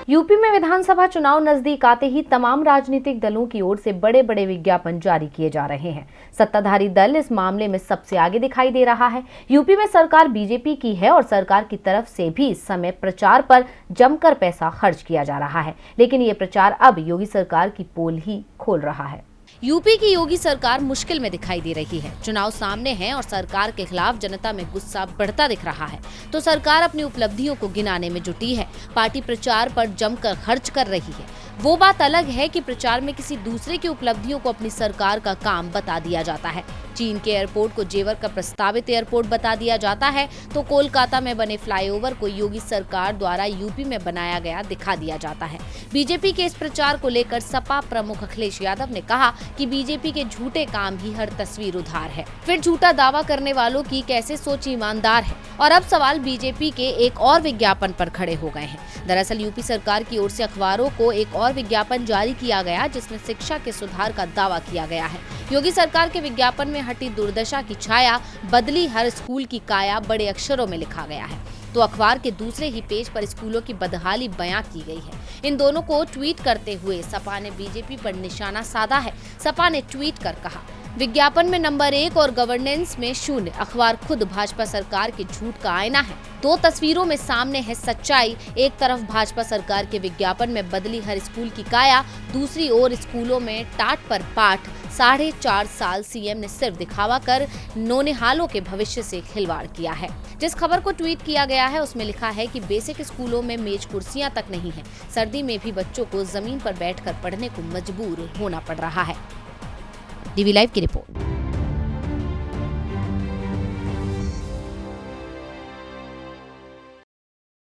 UP में विधानसभा चुनाव नजदीक आते ही तमाम राजनीतिक दलों की ओर से बड़े बड़े विज्ञापन जारी किए जा रहे हैं। सत्ताधारी दल इस मामले में सबसे आगे दिखाई दे रहा है। यूपी में सरकार बीजेपी की है और सरकार की तरफ से भी इस समय प्रचार पर जमकर पैसा खर्च किया जा रहा है, लेकिन ये प्रचार अब योगी सरकार की पोल ही खोल रहा है। यूपी की योगी सरकार मुश्किल में दिखाई दे रही है। चुनाव सामने हैं और सरकार के खिलाफ जनता में गुस्सा बढ़ता दिख रहा है, तो सरकार अपनी उपलब्धियों को गिनाने में जुटी है। पार्टी प्रचार पर जमकर खर्च कर रही है। वो बात अलग है कि प्रचार में किसी दूसरे की उपलब्धियों को अपनी सरकार का काम बता दिया जाता है। चीन के एयरपोर्ट को जेवर का प्रस्तावित एयरपोर्ट बता दिया जाता है, तो कोलकाता में बने फ्लाईओवर को योगी सरकार द्वारा यूपी में बनाया गया दिखा दिया जाता है। बीजेपी के इस प्रचार को लेकर सपा प्रमुख अखिलेश यादव ने कहा कि बीजेपी के झूठे काम ही हर तस्वीर उधार है। फिर झूठा दावा करने वालों की कैसे सोच ईमानदार है। और अब सवाल बीजेपी के एक और विज्ञापन पर खड़े हो गए हैं। दरअसल यूपी सरकार की ओर से अखबारों को एक और विज्ञापन जारी किया गया, जिसमें शिक्षा के सुधार का दावा किया गया है। योगी सरकार के विज्ञापन में हटी दुर्दशा की छाया, बदली हर स्कूल की काया बड़े अक्षरों में लिखा गया है। तो अखबार के दूसरे ही पेज पर स्कूलों की बदहाली बयां की गई है। इन दोनों को ट्वीट करते हुए सपा ने बीजेपी पर निशाना साधा है। सपा ने ट्वीट कर कहा, विज्ञापन में नंबर 1 और गवर्नेंस में 0। अखबार खुद भाजपा सरकार के झूठ का आईना है। दो तस्वीरों में सामने है सच्चाई। एक तरफ भाजपा सरकार के विज्ञापन में बदली हर स्कूल की काया, दूसरी ओर स्कूलों में टाट पर पाठ। 4.5 साल सीएम ने सिर्फ दिखावा कर नौनिहालों के भविष्य से खिलवाड़ किया है। जिस खबर को ट्वीट किया गया है उसमें लिखा है कि बेसिक स्कूलों में मेज कुर्सियां तक नहीं है। सर्दी में भी बच्चों को जमीन पर बैठकर पढ़ने को मजबूर होना पड़ रहा है। डीवी लाइव की रिपोर्ट।